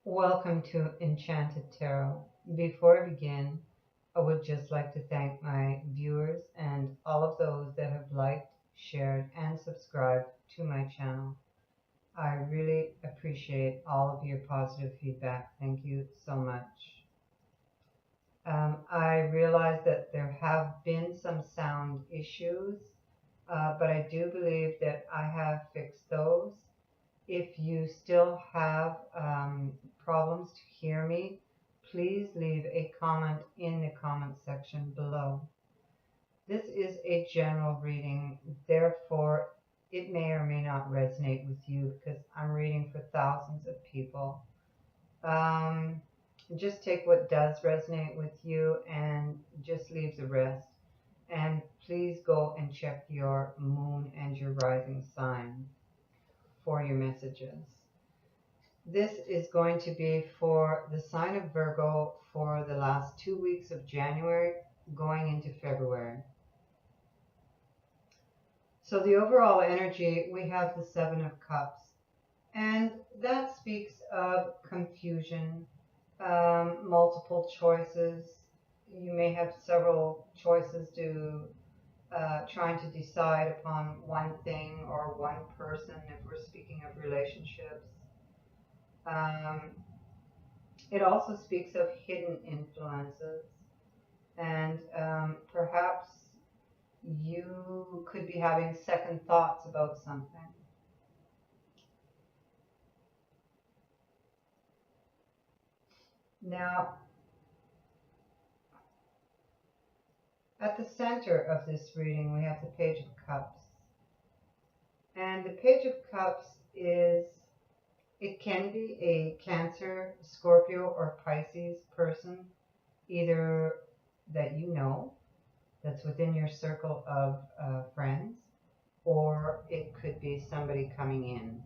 Welcome to Enchanted Tarot. Before I begin, I would just like to thank my viewers and all of those that have liked, shared, and subscribed to my channel. I really appreciate all of your positive feedback. Thank you so much. I realize that there have been some sound issues, but I do believe that I have fixed those. If you still have problems to hear me, please leave a comment in the comment section below. This is a general reading, therefore it may or may not resonate with you because I'm reading for thousands of people. Just take what does resonate with you and just leave the rest. And please go and check your moon and your rising sign for your messages. This is going to be for the sign of Virgo for the last 2 weeks of January going into February. So the overall energy, we have the Seven of Cups, and that speaks of confusion, multiple choices. You may have several choices to trying to decide upon one thing or one person if we're speaking of relationships. It also speaks of hidden influences, and perhaps you could be having second thoughts about something. Now, at the center of this reading, we have the Page of Cups. And the Page of Cups it can be a Cancer, Scorpio, or Pisces person, either that you know, that's within your circle of friends, or it could be somebody coming in.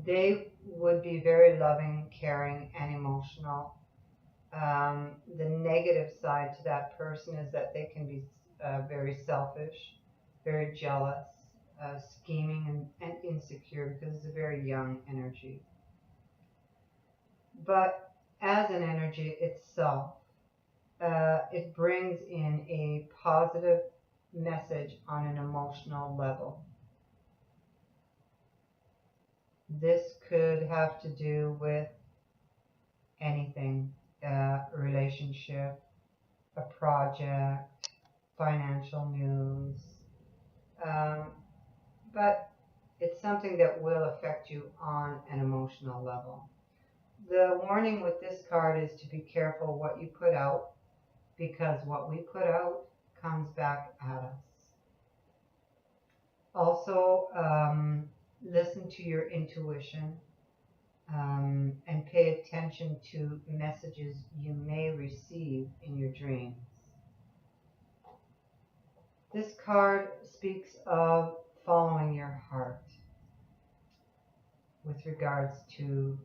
They would be very loving, caring, and emotional. The negative side to that person is that they can be very selfish, very jealous, scheming, and insecure because it's a very young energy. But as an energy itself, it brings in a positive message on an emotional level. This could have to do with anything, relationship, a project, financial news, but it's something that will affect you on an emotional level. The warning with this card is to be careful what you put out, because what we put out comes back at us. Also, listen to your intuition and pay attention to messages you may receive in your dreams. This card speaks of following your heart with regards to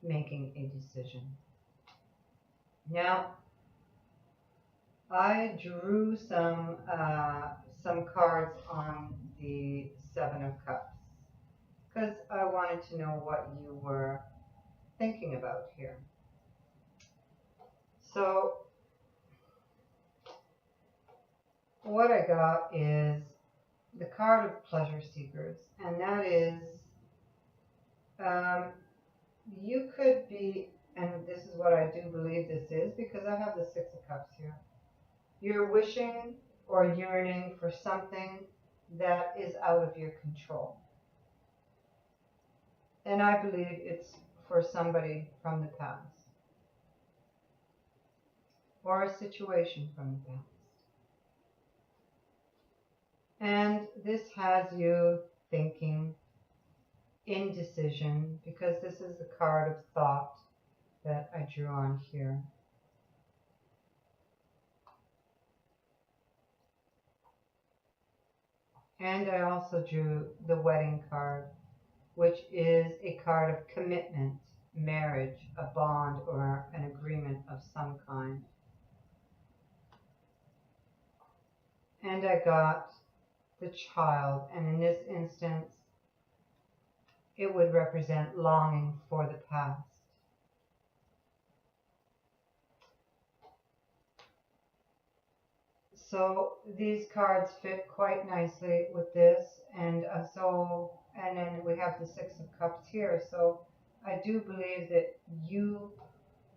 making a decision. Now, I drew some cards on the Seven of Cups because I wanted to know what you were thinking about here. So what I got is the card of pleasure seekers, and that is you could be, and this is what I do believe this is because I have the Six of Cups here. You're wishing or yearning for something that is out of your control. And I believe it's for somebody from the past or a situation from the past. And this has you thinking, indecision, because this is the card of thought that I drew on here. And I also drew the wedding card, which is a card of commitment, marriage, a bond, or an agreement of some kind. And I got the Child, and in this instance, it would represent longing for the past. So these cards fit quite nicely with this, and and then we have the Six of Cups here. So I do believe that you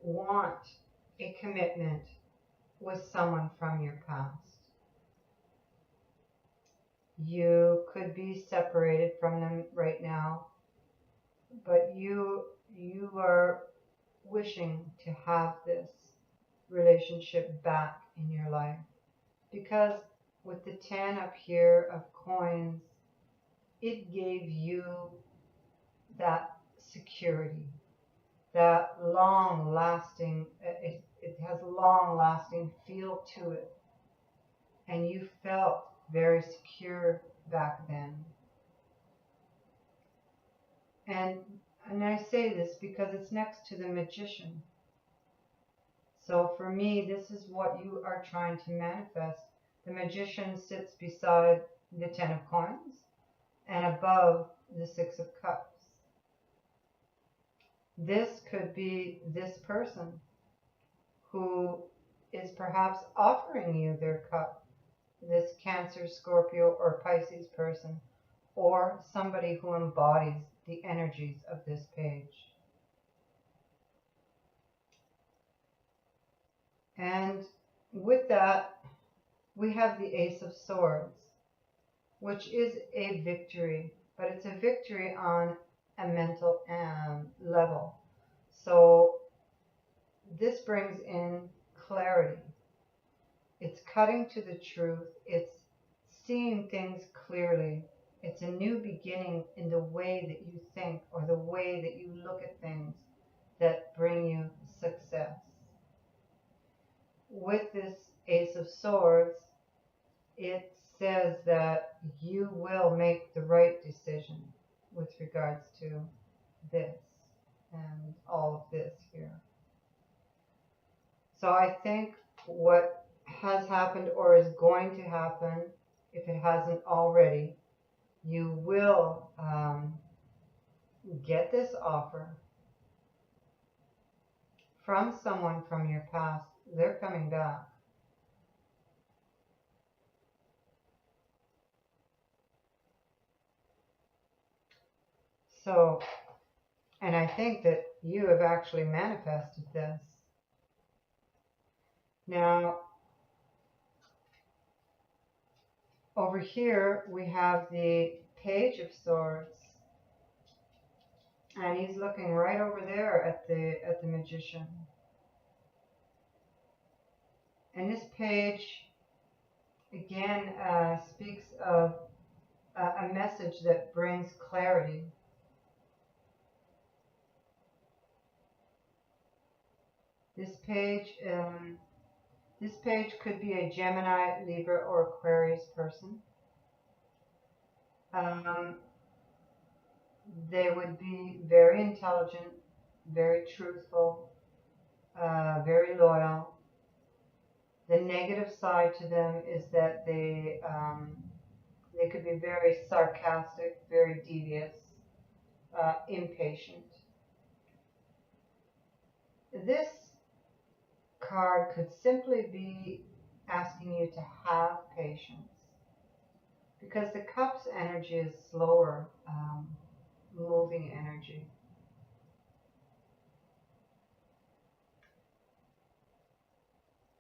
want a commitment with someone from your past. You could be separated from them right now, but you are wishing to have this relationship back in your life, because with the 10 up here of coins, it gave you that security, that long lasting, it has a long lasting feel to it, and you felt very secure back then. And I say this because it's next to the Magician. So for me, this is what you are trying to manifest. The Magician sits beside the 10 of coins and above the 6 of cups. This could be this person who is perhaps offering you their cup, this Cancer, Scorpio, or Pisces person, or somebody who embodies the energies of this page. And with that, we have the Ace of Swords, which is a victory, but it's a victory on a mental level. So this brings in clarity. It's cutting to the truth. It's seeing things clearly. It's a new beginning in the way that you think or the way that you look at things that bring you success. With this Ace of Swords, it says that you will make the right decision with regards to this and all of this here. So I think what has happened or is going to happen, if it hasn't already, you will get this offer from someone from your past. They're coming back. So, and I think that you have actually manifested this. Now, over here we have the Page of Swords, and he's looking right over there at the Magician. And this page again speaks of a message that brings clarity. This page could be a Gemini, Libra, or Aquarius person. They would be very intelligent, very truthful, very loyal. The negative side to them is that they could be very sarcastic, very devious, impatient. This card could simply be asking you to have patience, because the Cups energy is slower moving energy.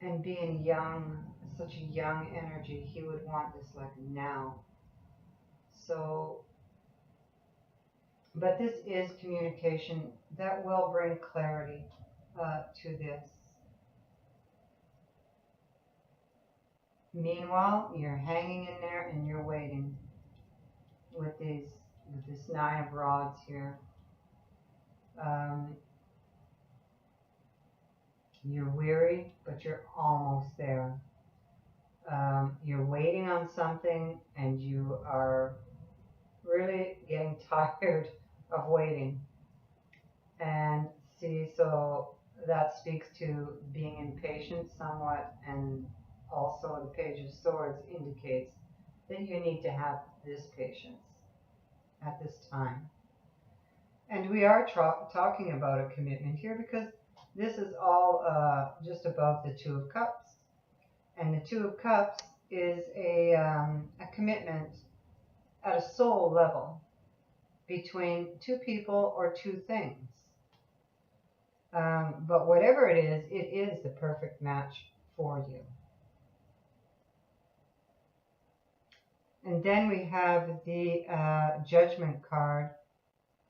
And being young, such a young energy, he would want this like now. So, but this is communication that will bring clarity to this. Meanwhile, you're hanging in there and you're waiting with this 9 of Rods here. You're weary, but you're almost there. You're waiting on something and you are really getting tired of waiting. And see, so that speaks to being impatient somewhat, and also the Page of Swords indicates that you need to have this patience at this time. And we are talking about a commitment here because this is all just above the Two of Cups. And the Two of Cups is a commitment at a soul level between two people or two things. But whatever it is the perfect match for you. And then we have the Judgment card,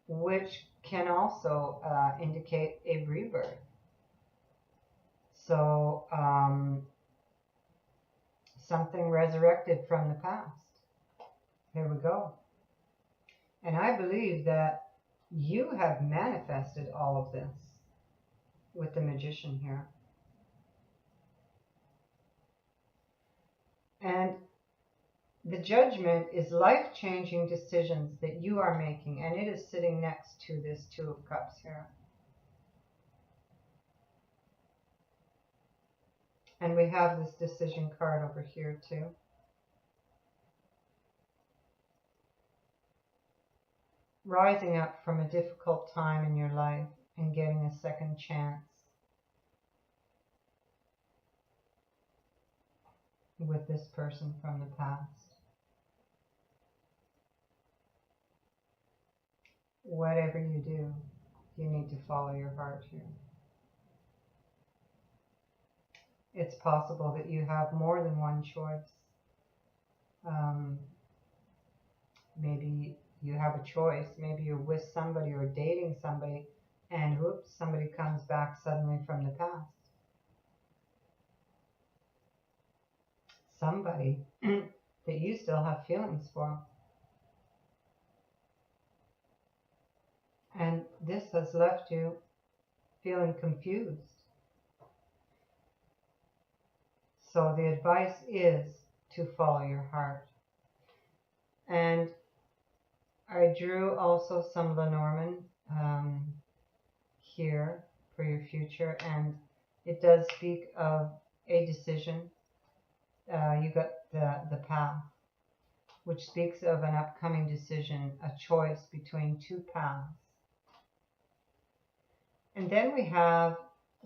which can also indicate a rebirth. So something resurrected from the past. There we go. And I believe that you have manifested all of this with the Magician here. And the Judgment is life-changing decisions that you are making, and it is sitting next to this Two of Cups here. And we have this Decision card over here too. Rising up from a difficult time in your life and getting a second chance with this person from the past. Whatever you do, you need to follow your heart here. It's possible that you have more than one choice. Maybe you have a choice. Maybe you're with somebody or dating somebody, and whoops, somebody comes back suddenly from the past. Somebody that you still have feelings for. And this has left you feeling confused. So the advice is to follow your heart. And I drew also some Lenormand here for your future, and it does speak of a decision. You got the path, which speaks of an upcoming decision, a choice between two paths. And then we have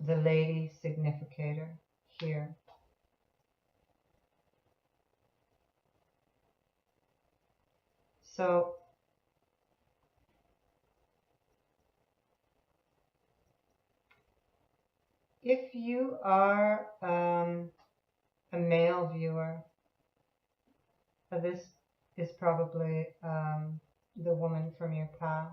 the Lady Significator here. So if you are a male viewer, this is probably the woman from your past.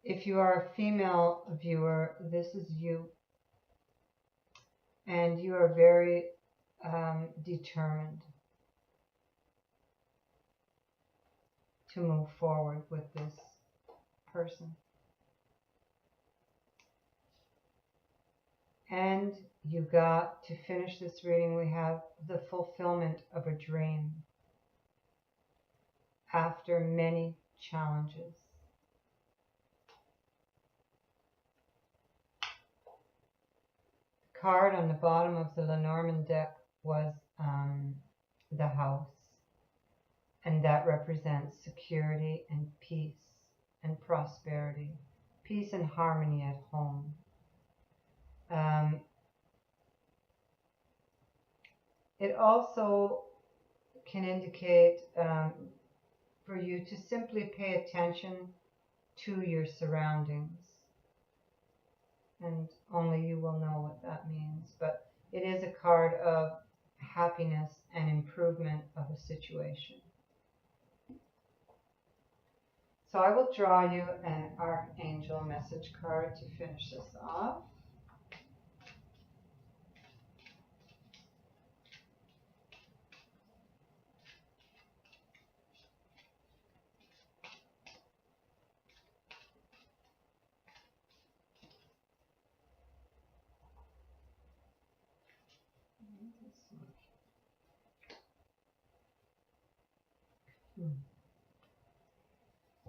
If you are a female viewer, this is you. And you are very determined to move forward with this person. And you got, to finish this reading, we have the fulfillment of a dream after many challenges. The card on the bottom of the Lenormand deck was the house, and that represents security and peace and prosperity, peace and harmony at home. It also can indicate for you to simply pay attention to your surroundings, and only you will know what that means, but it is a card of happiness and improvement of a situation. So I will draw you an Archangel message card to finish this off.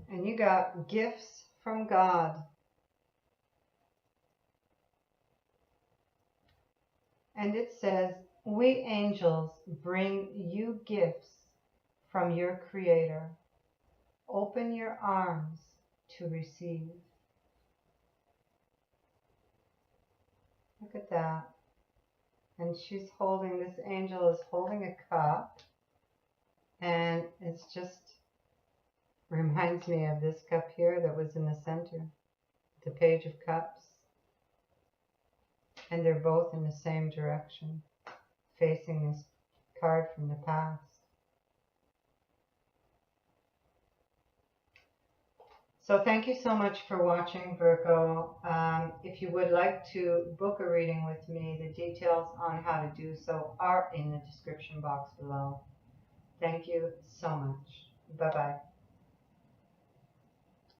And you got gifts from God. And it says, we angels bring you gifts from your Creator. Open your arms to receive. Look at that. And she's holding, this angel is holding a cup, and it's just reminds me of this cup here that was in the center, the Page of Cups. And they're both in the same direction, facing this card from the past. So thank you so much for watching, Virgo. If you would like to book a reading with me, the details on how to do so are in the description box below. Thank you so much. Bye-bye.